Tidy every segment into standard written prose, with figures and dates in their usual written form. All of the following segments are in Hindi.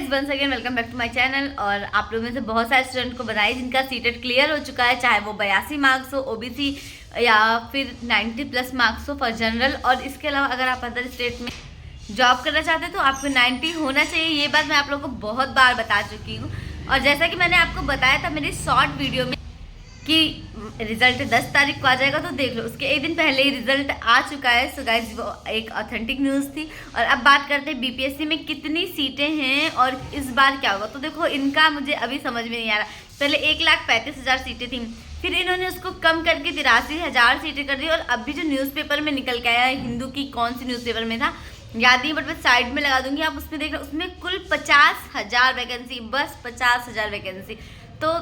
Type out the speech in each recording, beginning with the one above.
Guys once again welcome back to my channel. और आप लोगों में से बहुत सारे स्टूडेंट को बधाई जिनका सीटेट क्लियर हो चुका है, चाहे वो 82 मार्क्स हो ओबीसी या फिर 90+ मार्क्स हो फॉर जनरल। और इसके अलावा अगर आप अदर स्टेट में जॉब करना चाहते हैं तो आपको 90 होना चाहिए। ये बात मैं आप लोगों को बहुत बार बता चुकी हूँ। और जैसा कि मैंने आपको बताया था मेरी शॉर्ट वीडियो में कि रिजल्ट 10 तारीख को आ जाएगा, तो देख लो उसके एक दिन पहले ही रिजल्ट आ चुका है। सो गाइस वो एक ऑथेंटिक न्यूज़ थी। और अब बात करते हैं बीपीएससी में कितनी सीटें हैं और इस बार क्या होगा। तो देखो इनका मुझे अभी समझ में नहीं आ रहा। पहले 1,35,000 सीटें थी, फिर इन्होंने उसको कम करके 83,000 सीटें कर दी। और अभी जो न्यूज़पेपर में निकल के आया है, हिंदू की कौन सी न्यूज़पेपर में था याद नहीं, बट मैं साइड में लगा दूंगी, आप उसमें देख रहे हो उसमें कुल 50,000 वैकेंसी, बस 50,000 वैकेंसी। तो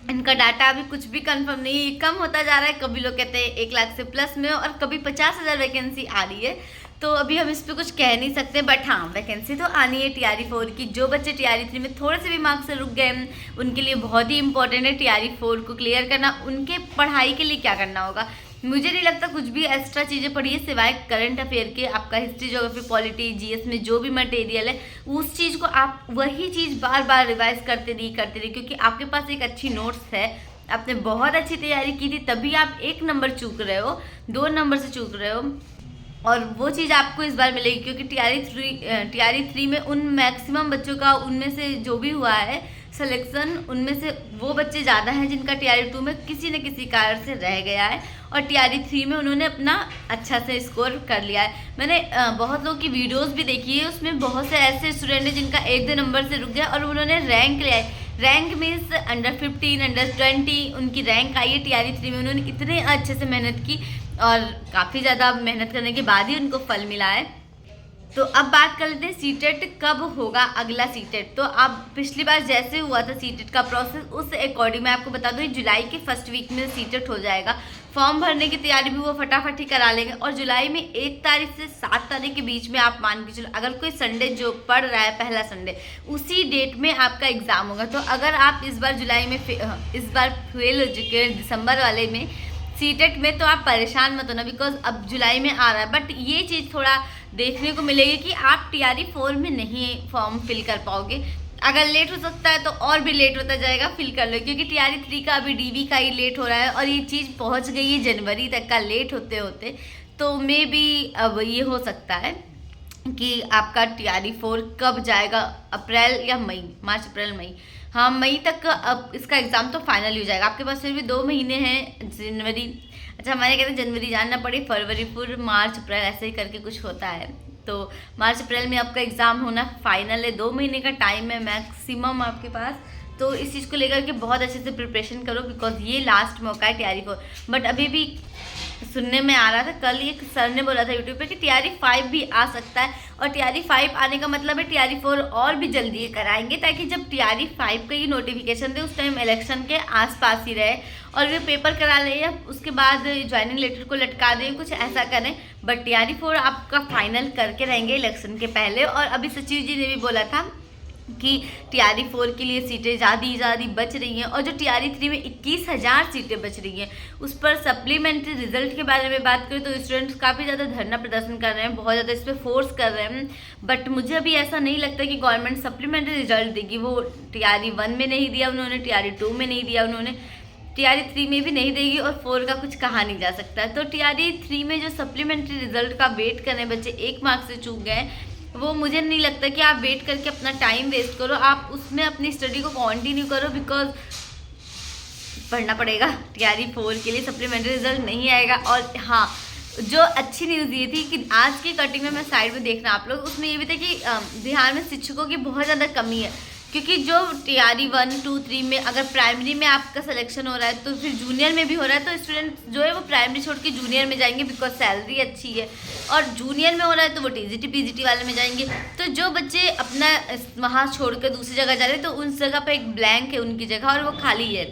इनका डाटा अभी कुछ भी कंफर्म नहीं है, कम होता जा रहा है। कभी लोग कहते हैं 1 लाख से प्लस में और कभी 50,000 वैकेंसी आ रही है। तो अभी हम इस पर कुछ कह नहीं सकते, बट हाँ वैकेंसी तो आनी है TRE 4 की। जो बच्चे TRE 3 में थोड़े से भी मार्क्स से रुक गए उनके लिए बहुत ही इंपॉर्टेंट है TRE 4 को क्लियर करना। उनके पढ़ाई के लिए क्या करना होगा, मुझे नहीं लगता कुछ भी एक्स्ट्रा चीज़ें पढ़िए सिवाय करंट अफेयर के। आपका हिस्ट्री, ज्योग्राफी, पॉलिटी, GS में जो भी मटेरियल है उस चीज़ को आप वही चीज़ बार बार रिवाइज करते रहिए, क्योंकि आपके पास एक अच्छी नोट्स है। आपने बहुत अच्छी तैयारी की थी, तभी आप 1 नंबर चूक रहे हो, 2 नंबर से चूक रहे हो। और वो चीज़ आपको इस बार मिलेगी, क्योंकि TRE 3 में उन मैक्सिमम बच्चों का उनमें से जो भी हुआ है सिलेक्शन, उनमें से वो बच्चे ज़्यादा हैं जिनका TRE 2 में किसी न किसी कारण से रह गया है और TRE 3 में उन्होंने अपना अच्छा से स्कोर कर लिया है। मैंने बहुत लोगों की वीडियोस भी देखी है, उसमें बहुत से ऐसे स्टूडेंट हैं जिनका 1-2 नंबर से रुक गया और उन्होंने रैंक लिया है। रैंक मीन्स अंडर 15, अंडर 20 उनकी रैंक आई है TRE 3 में। उन्होंने इतने अच्छे से मेहनत की और काफ़ी ज़्यादा मेहनत करने के बाद ही उनको फल मिला है। तो अब बात कर लेते हैं सीटेट कब होगा अगला सीटेट। तो अब पिछली बार जैसे हुआ था सीटेट का प्रोसेस, उस अकॉर्डिंग मैं आपको बता दूँ जुलाई के फर्स्ट वीक में सीटेट हो जाएगा। फॉर्म भरने की तैयारी भी वो फटाफट ही करा लेंगे। और जुलाई में 1 तारीख से 7 तारीख के बीच में आप मान के चलो, अगर कोई संडे जो पड़ रहा है पहला संडे, उसी डेट में आपका एग्ज़ाम होगा। तो अगर आप इस बार जुलाई में इस बार फेल हो चुके हैं दिसंबर वाले में सीटेट में, तो आप परेशान मत होना, बिकॉज अब जुलाई में आ रहा है। बट ये चीज़ थोड़ा देखने को मिलेगी कि आप TRE 4 में नहीं फॉर्म फिल कर पाओगे। अगर लेट हो सकता है तो और भी लेट होता जाएगा, फिल कर लो, क्योंकि TRE 3 का अभी DV का ही लेट हो रहा है और ये चीज़ पहुंच गई है जनवरी तक का लेट होते होते। तो मे बी अब ये हो सकता है कि आपका TRE 4 कब जाएगा, अप्रैल या मई, मार्च अप्रैल मई, हाँ मई तक अब इसका एग्ज़ाम तो फाइनल हो जाएगा। आपके पास फिर भी 2 महीने हैं, जनवरी, अच्छा हमारे कहते हैं जनवरी जानना पड़े, फरवरी, फिर मार्च अप्रैल, ऐसे ही करके कुछ होता है। तो मार्च अप्रैल में आपका एग्ज़ाम होना फाइनल है, 2 महीने का टाइम है मैक्सिमम आपके पास। तो इस चीज़ को लेकर के बहुत अच्छे से प्रिपरेशन करो, बिकॉज ये लास्ट मौका है TRE 4। बट अभी भी सुनने में आ रहा था, कल एक सर ने बोला था यूट्यूब पे कि TRE 5 भी आ सकता है। और TRE 5 आने का मतलब है TRE 4 और भी जल्दी कराएंगे, ताकि जब TRE 5 का ये नोटिफिकेशन दे उस टाइम इलेक्शन के आसपास ही रहे और वे पेपर करा ले या उसके बाद ज्वाइनिंग लेटर को लटका दें, कुछ ऐसा करें। बट TRE 4 आपका फाइनल करके रहेंगे इलेक्शन के पहले। और अभी सचिव जी ने भी बोला था कि TRE 4 के लिए सीटें ज़्यादा बच रही हैं और जो TRE 3 में 21,000 सीटें बच रही हैं उस पर सप्लीमेंट्री रिजल्ट के बारे में बात करें तो स्टूडेंट्स काफ़ी ज़्यादा धरना प्रदर्शन कर रहे हैं, बहुत ज़्यादा इस पर फोर्स कर रहे हैं। बट मुझे अभी ऐसा नहीं लगता कि गवर्नमेंट सप्लीमेंट्री रिजल्ट देगी। वो TRE 1 में नहीं दिया उन्होंने, TRE 2 में नहीं दिया उन्होंने, TRE 3 में भी नहीं देगी और 4 का कुछ कहा नहीं जा सकता। तो TRE 3 में जो सप्लीमेंट्री रिजल्ट का वेट कर रहे हैं बच्चे, 1 मार्क्स से चूक गए, वो मुझे नहीं लगता कि आप वेट करके अपना टाइम वेस्ट करो। आप उसमें अपनी स्टडी को कंटिन्यू करो, बिकॉज पढ़ना पड़ेगा। TRE 4 के लिए सप्लीमेंट्री रिजल्ट नहीं आएगा। और हाँ, जो अच्छी न्यूज़ ये थी कि आज की कटिंग में मैं साइड में देखना आप लोग, उसमें ये भी था कि बिहार में शिक्षकों की बहुत ज़्यादा कमी है। क्योंकि जो TRE 1, 2, 3 में अगर प्राइमरी में आपका सिलेक्शन हो रहा है तो फिर जूनियर में भी हो रहा है, तो स्टूडेंट जो है वो प्राइमरी छोड़ के जूनियर में जाएंगे, बिकॉज सैलरी अच्छी है। और जूनियर में हो रहा है तो वो TGT PGT वाले में जाएंगे। तो जो बच्चे अपना वहाँ छोड़ कर दूसरी जगह जा रहे हैं तो उस जगह पर एक ब्लैंक है उनकी जगह और वो खाली है,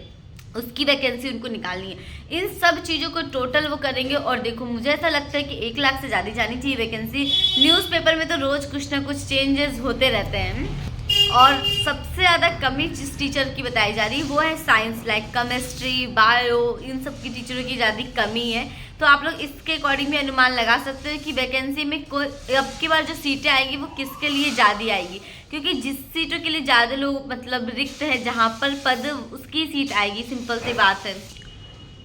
उसकी वैकेंसी उनको निकालनी है। इन सब चीज़ों को टोटल वो करेंगे। और देखो मुझे ऐसा लगता है कि 1 लाख से ज़्यादा जानी चाहिए वैकेंसी। न्यूज़पेपर में तो रोज़ कुछ ना कुछ चेंजेस होते रहते हैं और सबसे ज़्यादा कमी जिस टीचर की बताई जा रही है वो है साइंस, लाइक केमिस्ट्री, बायो, इन सब की टीचरों की ज़्यादा कमी है। तो आप लोग इसके अकॉर्डिंग भी अनुमान लगा सकते हैं कि वैकेंसी में कोई अब की बार जो सीटें आएगी वो किसके लिए ज़्यादा आएगी, क्योंकि जिस सीटों के लिए ज़्यादा लोग मतलब रिक्त है, जहाँ पर पद उसकी सीट आएगी, सिंपल सी बात है।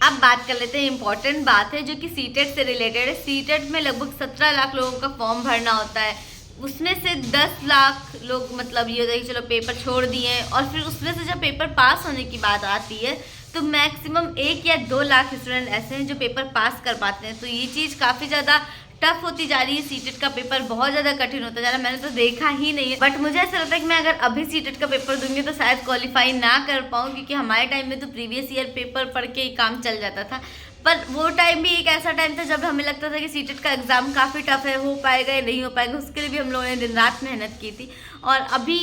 अब बात कर लेते हैं, इंपॉर्टेंट बात है जो कि सीटेट से रिलेटेड है। सीटेट में लगभग 17 लाख लोगों का फॉर्म भरना होता है, उसमें से 10 लाख लोग मतलब ये होता है कि चलो पेपर छोड़ दिए, और फिर उसमें से जब पेपर पास होने की बात आती है तो मैक्सिमम 1 या 2 लाख स्टूडेंट ऐसे हैं जो पेपर पास कर पाते हैं। तो ये चीज़ काफ़ी ज़्यादा टफ होती जा रही है, सीटेट का पेपर बहुत ज़्यादा कठिन होता जा रहा है। मैंने तो देखा ही नहीं है, बट मुझे ऐसा लगता है कि मैं अगर अभी सीटेट का पेपर दूंगी तो शायद क्वालिफाई ना कर पाऊँ, क्योंकि हमारे टाइम में तो प्रीवियस ईयर पेपर पढ़ के ही काम चल जाता था। पर वो टाइम भी एक ऐसा टाइम था जब हमें लगता था कि सीटेट का एग्ज़ाम काफ़ी टफ है, हो पाएगा या नहीं हो पाएगा, उसके लिए भी हम लोगों ने दिन रात मेहनत की थी। और अभी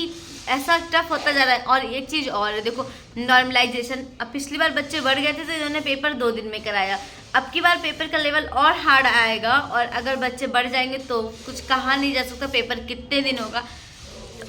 ऐसा टफ होता जा रहा है। और एक चीज़ और है, देखो नॉर्मलाइजेशन, अब पिछली बार बच्चे बढ़ गए थे तो इन्होंने पेपर 2 दिन में कराया, अब की बार पेपर का लेवल और हार्ड आएगा, और अगर बच्चे बढ़ जाएंगे तो कुछ कहा नहीं जा सकता पेपर कितने दिन होगा।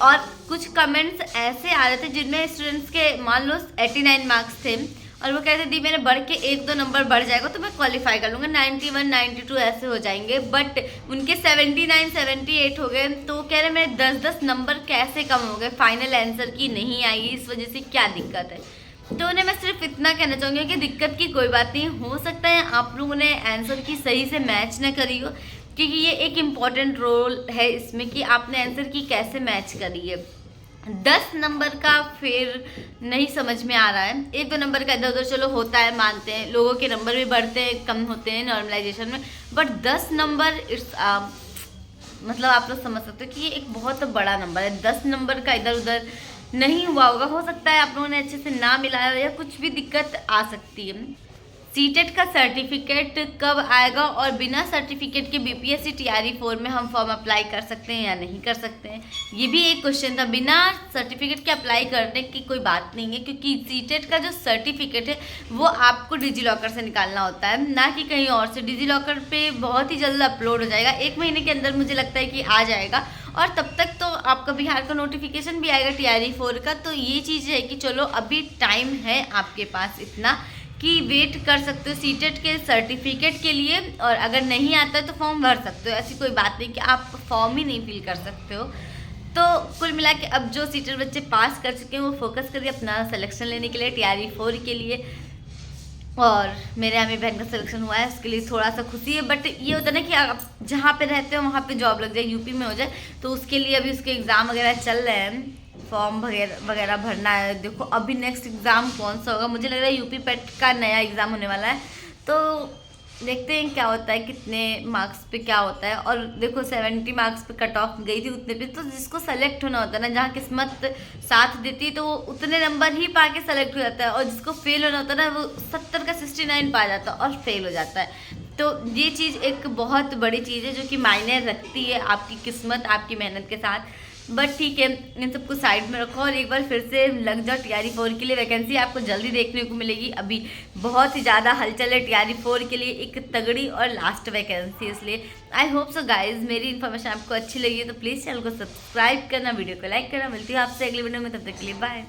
और कुछ कमेंट्स ऐसे आ रहे थे जिनमें स्टूडेंट्स के मान लो 89 मार्क्स थे और वो कहते दी मेरे बढ़ के 1-2 नंबर बढ़ जाएगा तो मैं क्वालिफाई कर लूँगा, 91 92 ऐसे हो जाएंगे, बट उनके 79 78 हो गए। तो कह रहे मेरे 10-10 नंबर कैसे कम हो गए, फाइनल आंसर की नहीं आई, इस वजह से क्या दिक्कत है। तो उन्हें मैं सिर्फ इतना कहना चाहूँगी कि दिक्कत की कोई बात नहीं, हो सकता है आप लोगों ने आंसर की सही से मैच न करी हो, क्योंकि ये एक इम्पॉर्टेंट रोल है इसमें कि आपने आंसर की कैसे मैच करी है। 10 नंबर का फिर नहीं समझ में आ रहा है, 1-2 नंबर का इधर उधर चलो होता है, मानते हैं, लोगों के नंबर भी बढ़ते हैं कम होते हैं नॉर्मलाइजेशन में, बट 10 नंबर इट्स मतलब आप लोग समझ सकते हो कि ये एक बहुत बड़ा नंबर है। 10 नंबर का इधर उधर नहीं हुआ होगा, हो सकता है आप लोगों ने अच्छे से ना मिलाया या कुछ भी दिक्कत आ सकती है। सीटेट का सर्टिफिकेट कब आएगा और बिना सर्टिफिकेट के बीपीएससी टीआरई 4 में हम फॉर्म अप्लाई कर सकते हैं या नहीं कर सकते हैं, ये भी एक क्वेश्चन था। बिना सर्टिफिकेट के अप्लाई करने की कोई बात नहीं है, क्योंकि सीटेट का जो सर्टिफिकेट है वो आपको डिजी लॉकर से निकालना होता है, ना कि कहीं और से। डिजी लॉकर पे बहुत ही जल्द अपलोड हो जाएगा, 1 महीने के अंदर मुझे लगता है कि आ जाएगा, और तब तक तो आपका बिहार का नोटिफिकेशन भी आएगा टीआरई 4 का। तो ये चीज़ है कि चलो अभी टाइम है आपके पास इतना कि वेट कर सकते हो सीटेट के सर्टिफिकेट के लिए, और अगर नहीं आता है तो फॉर्म भर सकते हो, ऐसी कोई बात नहीं कि आप फॉर्म ही नहीं फिल कर सकते हो। तो कुल मिला के अब जो सीटेट बच्चे पास कर चुके हैं वो फोकस करिए अपना सिलेक्शन लेने के लिए टीआरई 4 के लिए। और मेरे यहाँ मेरी बहन का सिलेक्शन हुआ है, उसके लिए थोड़ा सा खुशी है, बट ये होता है ना कि आप जहाँ पे रहते हो वहाँ पे जॉब लग जाए, यूपी में हो जाए, तो उसके लिए अभी उसके एग्ज़ाम वगैरह चल रहे हैं, फॉर्म वगैरह भरना है। देखो अभी नेक्स्ट एग्ज़ाम कौन सा होगा, मुझे लग रहा है यूपी पेट का नया एग्ज़ाम होने वाला है, तो देखते हैं क्या होता है, कितने मार्क्स पे क्या होता है। और देखो 70 मार्क्स पे कट ऑफ गई थी उतने पे, तो जिसको सेलेक्ट होना होता है ना, जहाँ किस्मत साथ देती है तो वो उतने नंबर ही पा के सेलेक्ट हो जाता है, और जिसको फेल होना होता है ना वो 70 का 69 पा जाता है और फेल हो जाता है। तो ये चीज़ एक बहुत बड़ी चीज़ है जो कि मायने रखती है आपकी किस्मत आपकी मेहनत के साथ। बट ठीक है, इन सबको साइड में रखो और एक बार फिर से लग जाओ टीआरई 4 के लिए। वैकेंसी आपको जल्दी देखने को मिलेगी, अभी बहुत ही ज़्यादा हलचल है टीआरई 4 के लिए, एक तगड़ी और लास्ट वैकेंसी, इसलिए आई होप सो गाइज मेरी इन्फॉर्मेशन आपको अच्छी लगी है तो प्लीज़ चैनल को सब्सक्राइब करना, वीडियो को लाइक करना। मिलती हूँ आपसे अगली वीडियो में, तब तक के लिए बाय।